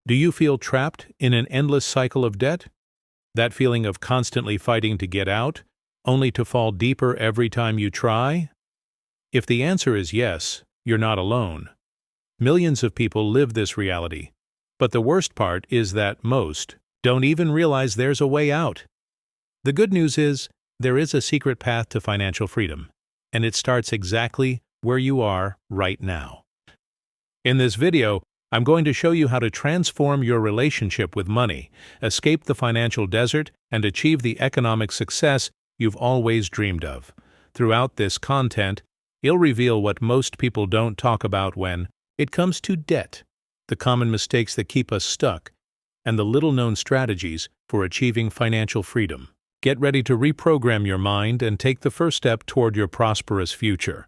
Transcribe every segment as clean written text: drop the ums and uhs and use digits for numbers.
Do you feel trapped in an endless cycle of debt? That feeling of constantly fighting to get out, only to fall deeper every time you try? If the answer is yes, you're not alone. Millions of people live this reality, but the worst part is that most don't even realize there's a way out. The good news is, there is a secret path to financial freedom, and it starts exactly where you are right now. In this video, I'm going to show you how to transform your relationship with money, escape the financial desert, and achieve the economic success you've always dreamed of. Throughout this content, it'll reveal what most people don't talk about when it comes to debt, the common mistakes that keep us stuck, and the little-known strategies for achieving financial freedom. Get ready to reprogram your mind and take the first step toward your prosperous future.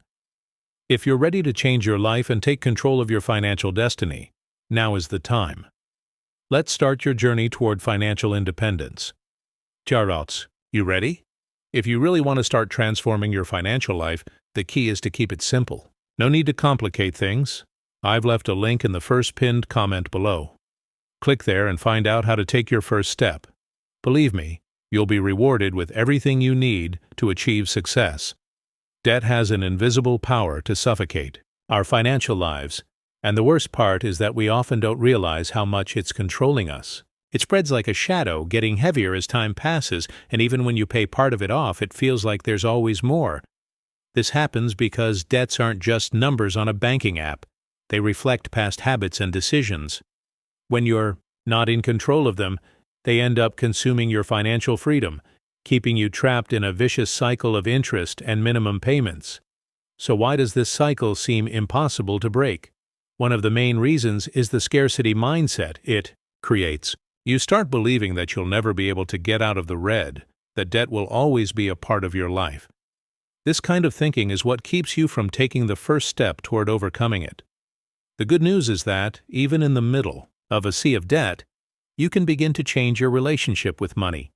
If you're ready to change your life and take control of your financial destiny, now is the time. Let's start your journey toward financial independence. Charlotte, you ready? If you really want to start transforming your financial life, the key is to keep it simple. No need to complicate things. I've left a link in the first pinned comment below. Click there and find out how to take your first step. Believe me, you'll be rewarded with everything you need to achieve success. Debt has an invisible power to suffocate our financial lives, and the worst part is that we often don't realize how much it's controlling us. It spreads like a shadow, getting heavier as time passes, and even when you pay part of it off, it feels like there's always more. This happens because debts aren't just numbers on a banking app. They reflect past habits and decisions. When you're not in control of them, they end up consuming your financial freedom, keeping you trapped in a vicious cycle of interest and minimum payments. So why does this cycle seem impossible to break? One of the main reasons is the scarcity mindset it creates. You start believing that you'll never be able to get out of the red, that debt will always be a part of your life. This kind of thinking is what keeps you from taking the first step toward overcoming it. The good news is that, even in the middle of a sea of debt, you can begin to change your relationship with money.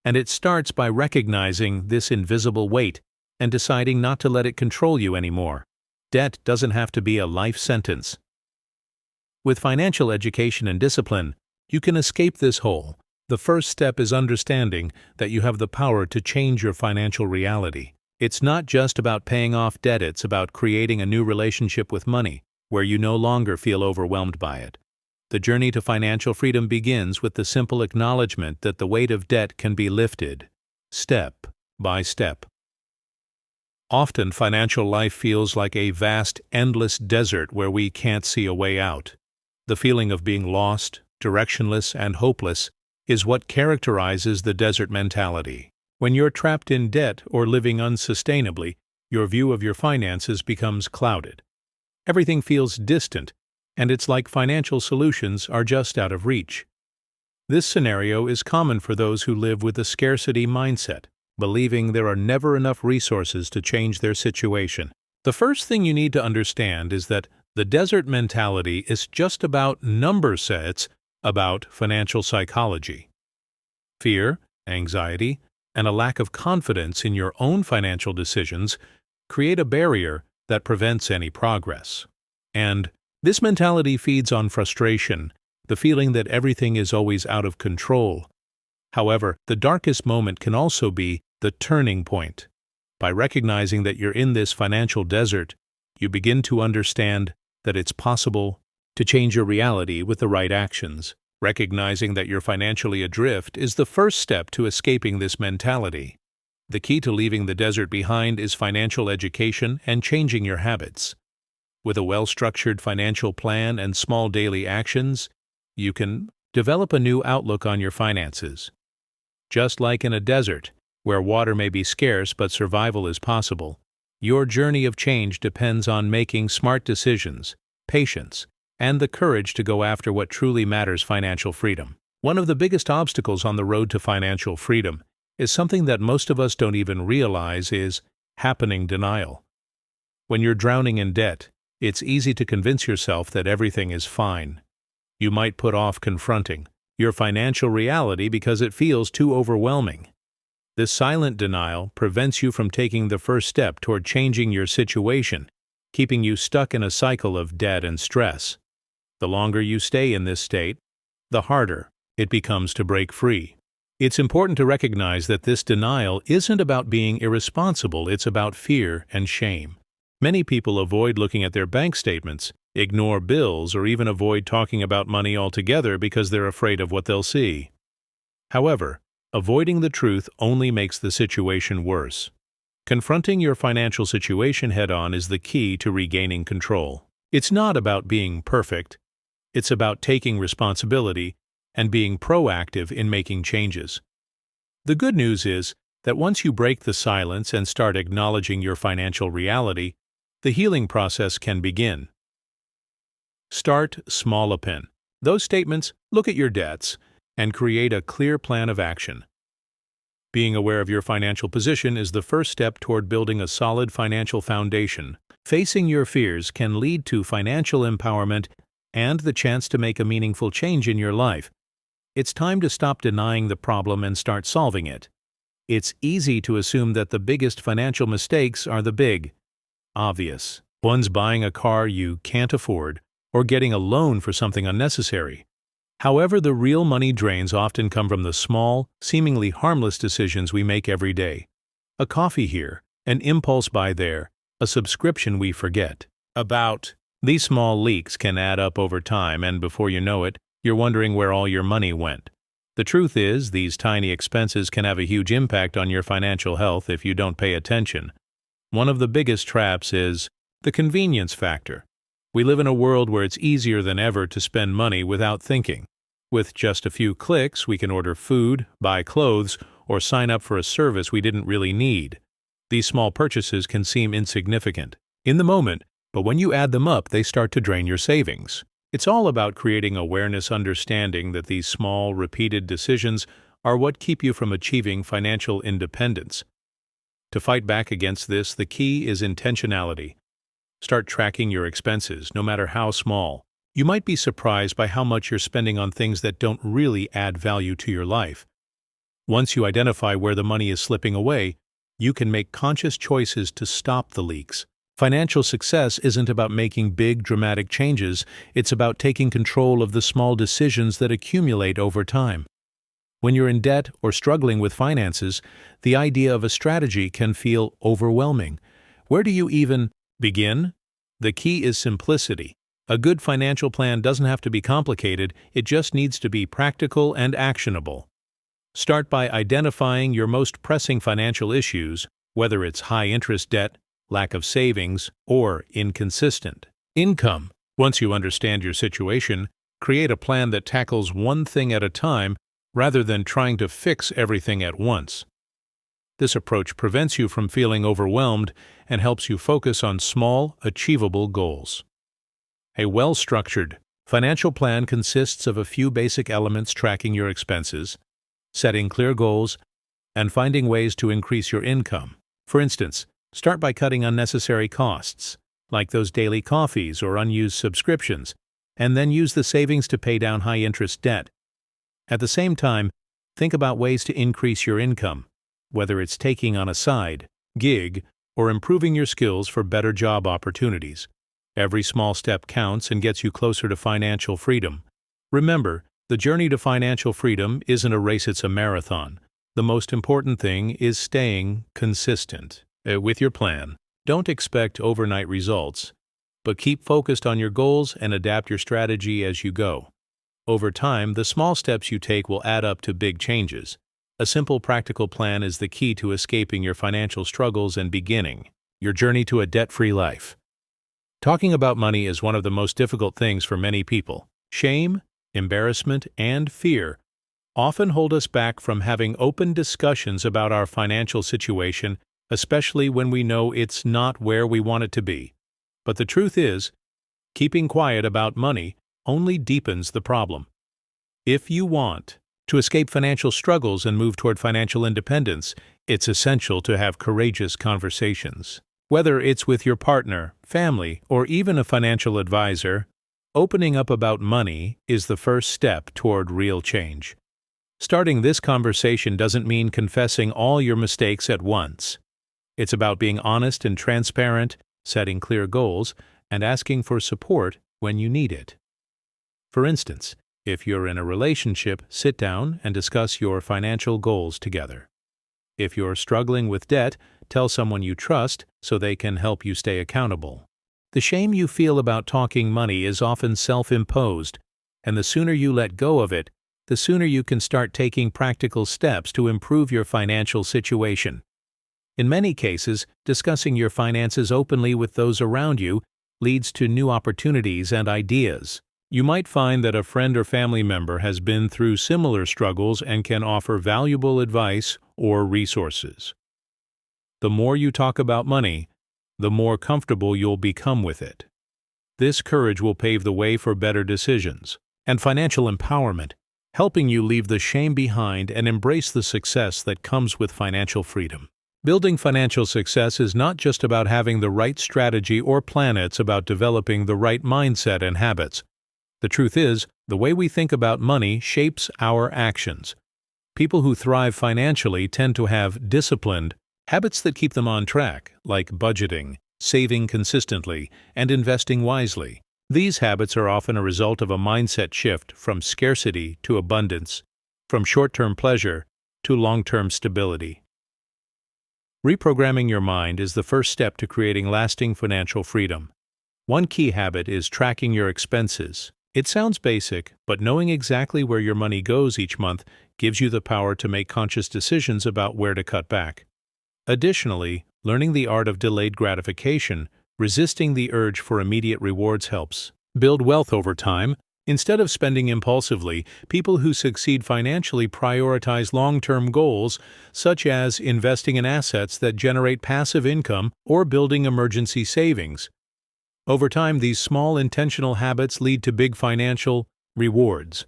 And it starts by recognizing this invisible weight and deciding not to let it control you anymore. Debt doesn't have to be a life sentence. With financial education and discipline, you can escape this hole. The first step is understanding that you have the power to change your financial reality. It's not just about paying off debt, it's about creating a new relationship with money, where you no longer feel overwhelmed by it. The journey to financial freedom begins with the simple acknowledgement that the weight of debt can be lifted, step by step. Often, financial life feels like a vast, endless desert where we can't see a way out. The feeling of being lost, directionless, and hopeless is what characterizes the desert mentality. When you're trapped in debt or living unsustainably, your view of your finances becomes clouded. Everything feels distant, and it's like financial solutions are just out of reach. This scenario is common for those who live with a scarcity mindset, believing there are never enough resources to change their situation. The first thing you need to understand is that the desert mentality is just about number sets, about financial psychology. Fear, anxiety, and a lack of confidence in your own financial decisions create a barrier that prevents any progress. And this mentality feeds on frustration, the feeling that everything is always out of control. However, the darkest moment can also be the turning point. By recognizing that you're in this financial desert, you begin to understand that it's possible to change your reality with the right actions. Recognizing that you're financially adrift is the first step to escaping this mentality. The key to leaving the desert behind is financial education and changing your habits. With a well-structured financial plan and small daily actions, you can develop a new outlook on your finances. Just like in a desert, where water may be scarce but survival is possible, your journey of change depends on making smart decisions, patience, and the courage to go after what truly matters: financial freedom. One of the biggest obstacles on the road to financial freedom is something that most of us don't even realize is happening denial. When you're drowning in debt, it's easy to convince yourself that everything is fine. You might put off confronting your financial reality because it feels too overwhelming. This silent denial prevents you from taking the first step toward changing your situation, keeping you stuck in a cycle of debt and stress. The longer you stay in this state, the harder it becomes to break free. It's important to recognize that this denial isn't about being irresponsible, it's about fear and shame. Many people avoid looking at their bank statements, ignore bills, or even avoid talking about money altogether because they're afraid of what they'll see. However, avoiding the truth only makes the situation worse. Confronting your financial situation head-on is the key to regaining control. It's not about being perfect. It's about taking responsibility and being proactive in making changes. The good news is that once you break the silence and start acknowledging your financial reality, the healing process can begin. Start small. Those statements, look at your debts, and create a clear plan of action. Being aware of your financial position is the first step toward building a solid financial foundation. Facing your fears can lead to financial empowerment and the chance to make a meaningful change in your life. It's time to stop denying the problem and start solving it. It's easy to assume that the biggest financial mistakes are the big, obvious ones: buying a car you can't afford or getting a loan for something unnecessary. However, the real money drains often come from the small, seemingly harmless decisions we make every day. A coffee here, an impulse buy there, a subscription we forget about. These small leaks can add up over time, and before you know it, you're wondering where all your money went. The truth is, these tiny expenses can have a huge impact on your financial health if you don't pay attention. One of the biggest traps is the convenience factor. We live in a world where it's easier than ever to spend money without thinking. With just a few clicks, we can order food, buy clothes, or sign up for a service we didn't really need. These small purchases can seem insignificant in the moment, but when you add them up, they start to drain your savings. It's all about creating awareness, understanding that these small, repeated decisions are what keep you from achieving financial independence. To fight back against this, the key is intentionality. Start tracking your expenses, no matter how small. You might be surprised by how much you're spending on things that don't really add value to your life. Once you identify where the money is slipping away, you can make conscious choices to stop the leaks. Financial success isn't about making big, dramatic changes. It's about taking control of the small decisions that accumulate over time. When you're in debt or struggling with finances, the idea of a strategy can feel overwhelming. Where do you even begin? The key is simplicity. A good financial plan doesn't have to be complicated, it just needs to be practical and actionable. Start by identifying your most pressing financial issues, whether it's high-interest debt, lack of savings, or inconsistent income. Once you understand your situation, create a plan that tackles one thing at a time rather than trying to fix everything at once. This approach prevents you from feeling overwhelmed and helps you focus on small, achievable goals. A well-structured financial plan consists of a few basic elements: tracking your expenses, setting clear goals, and finding ways to increase your income. For instance, start by cutting unnecessary costs, like those daily coffees or unused subscriptions, and then use the savings to pay down high-interest debt. At the same time, think about ways to increase your income, whether it's taking on a side gig or improving your skills for better job opportunities. Every small step counts and gets you closer to financial freedom. Remember, the journey to financial freedom isn't a race, it's a marathon. The most important thing is staying consistent with your plan. Don't expect overnight results, but keep focused on your goals and adapt your strategy as you go. Over time, the small steps you take will add up to big changes. A simple, practical plan is the key to escaping your financial struggles and beginning your journey to a debt-free life. Talking about money is one of the most difficult things for many people. Shame, embarrassment, and fear often hold us back from having open discussions about our financial situation, especially when we know it's not where we want it to be. But the truth is, keeping quiet about money only deepens the problem. If you want to escape financial struggles and move toward financial independence, it's essential to have courageous conversations. Whether it's with your partner, family, or even a financial advisor, opening up about money is the first step toward real change. Starting this conversation doesn't mean confessing all your mistakes at once. It's about being honest and transparent, setting clear goals, and asking for support when you need it. For instance, If you're in a relationship, sit down and discuss your financial goals together. If you're struggling with debt, tell someone you trust so they can help you stay accountable. The shame you feel about talking money is often self-imposed, and the sooner you let go of it, the sooner you can start taking practical steps to improve your financial situation. In many cases, discussing your finances openly with those around you leads to new opportunities and ideas. You might find that a friend or family member has been through similar struggles and can offer valuable advice or resources. The more you talk about money, the more comfortable you'll become with it. This courage will pave the way for better decisions and financial empowerment, helping you leave the shame behind and embrace the success that comes with financial freedom. Building financial success is not just about having the right strategy or plan, it's about developing the right mindset and habits. The truth is, the way we think about money shapes our actions. People who thrive financially tend to have disciplined habits that keep them on track, like budgeting, saving consistently, and investing wisely. These habits are often a result of a mindset shift from scarcity to abundance, from short-term pleasure to long-term stability. Reprogramming your mind is the first step to creating lasting financial freedom. One key habit is tracking your expenses. It sounds basic, but knowing exactly where your money goes each month gives you the power to make conscious decisions about where to cut back. Additionally, learning the art of delayed gratification, resisting the urge for immediate rewards helps build wealth over time. Instead of spending impulsively, people who succeed financially prioritize long-term goals, such as investing in assets that generate passive income or building emergency savings. Over time, these small intentional habits lead to big financial rewards.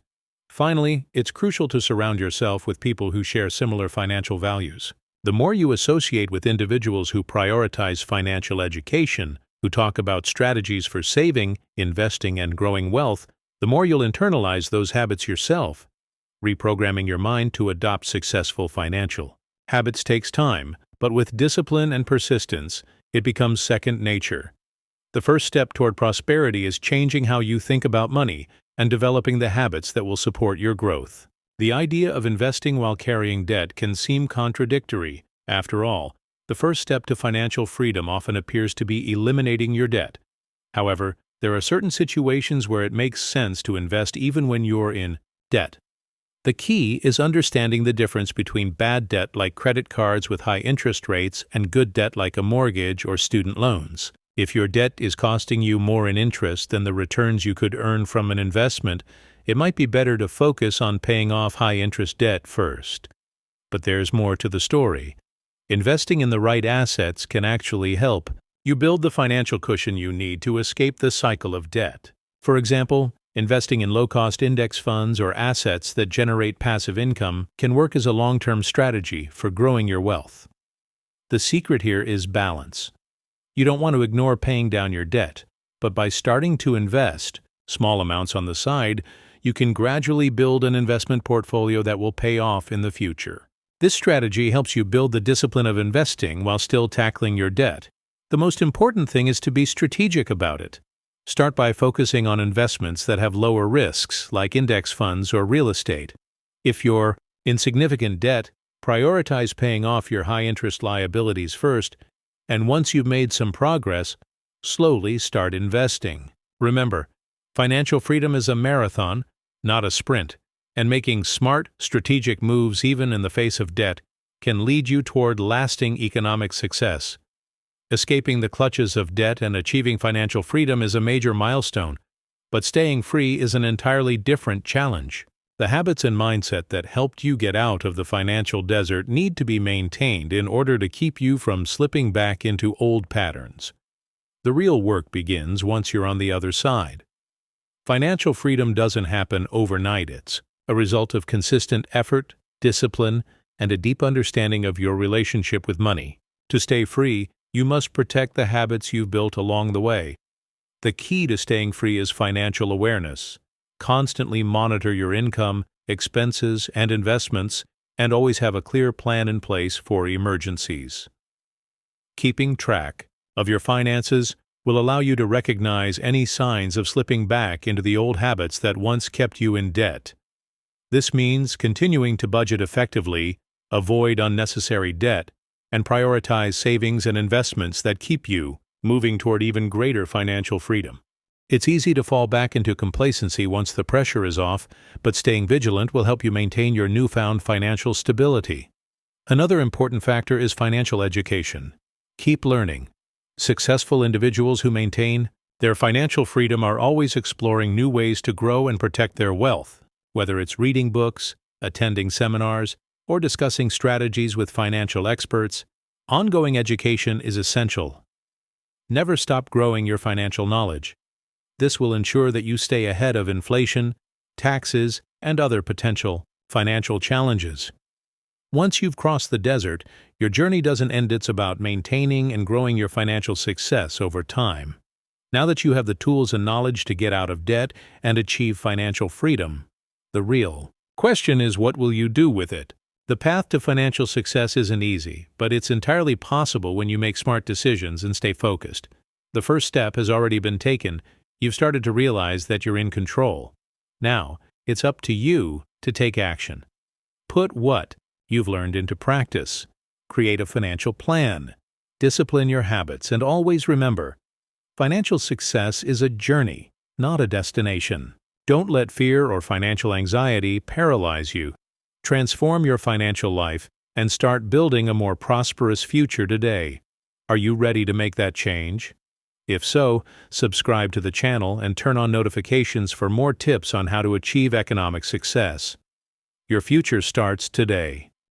Finally, it's crucial to surround yourself with people who share similar financial values. The more you associate with individuals who prioritize financial education, who talk about strategies for saving, investing, and growing wealth, the more you'll internalize those habits yourself. Reprogramming your mind to adopt successful financial habits takes time, but with discipline and persistence, it becomes second nature. The first step toward prosperity is changing how you think about money and developing the habits that will support your growth. The idea of investing while carrying debt can seem contradictory. After all, the first step to financial freedom often appears to be eliminating your debt. However, there are certain situations where it makes sense to invest even when you're in debt. The key is understanding the difference between bad debt like credit cards with high interest rates and good debt like a mortgage or student loans. If your debt is costing you more in interest than the returns you could earn from an investment, it might be better to focus on paying off high-interest debt first. But there's more to the story. Investing in the right assets can actually help you build the financial cushion you need to escape the cycle of debt. For example, investing in low-cost index funds or assets that generate passive income can work as a long-term strategy for growing your wealth. The secret here is balance. You don't want to ignore paying down your debt, but by starting to invest small amounts on the side, you can gradually build an investment portfolio that will pay off in the future. This strategy helps you build the discipline of investing while still tackling your debt. The most important thing is to be strategic about it. Start by focusing on investments that have lower risks, like index funds or real estate. If you're in significant debt, prioritize paying off your high-interest liabilities first, and once you've made some progress, slowly start investing. Remember, financial freedom is a marathon, not a sprint, and making smart, strategic moves even in the face of debt can lead you toward lasting economic success. Escaping the clutches of debt and achieving financial freedom is a major milestone, but staying free is an entirely different challenge. The habits and mindset that helped you get out of the financial desert need to be maintained in order to keep you from slipping back into old patterns. The real work begins once you're on the other side. Financial freedom doesn't happen overnight. It's a result of consistent effort, discipline, and a deep understanding of your relationship with money. To stay free, you must protect the habits you've built along the way. The key to staying free is financial awareness. Constantly monitor your income, expenses, and investments, and always have a clear plan in place for emergencies. Keeping track of your finances will allow you to recognize any signs of slipping back into the old habits that once kept you in debt. This means continuing to budget effectively, avoid unnecessary debt, and prioritize savings and investments that keep you moving toward even greater financial freedom. It's easy to fall back into complacency once the pressure is off, but staying vigilant will help you maintain your newfound financial stability. Another important factor is financial education. Keep learning. Successful individuals who maintain their financial freedom are always exploring new ways to grow and protect their wealth, whether it's reading books, attending seminars, or discussing strategies with financial experts. Ongoing education is essential. Never stop growing your financial knowledge. This will ensure that you stay ahead of inflation, taxes, and other potential financial challenges. Once you've crossed the desert, your journey doesn't end. It's about maintaining and growing your financial success over time. Now that you have the tools and knowledge to get out of debt and achieve financial freedom, the real question is, what will you do with it? The path to financial success isn't easy, but it's entirely possible when you make smart decisions and stay focused. The first step has already been taken. You've started to realize that you're in control. Now, it's up to you to take action. Put what you've learned into practice. Create a financial plan. Discipline your habits, and always remember, financial success is a journey, not a destination. Don't let fear or financial anxiety paralyze you. Transform your financial life and start building a more prosperous future today. Are you ready to make that change? If so, subscribe to the channel and turn on notifications for more tips on how to achieve economic success. Your future starts today.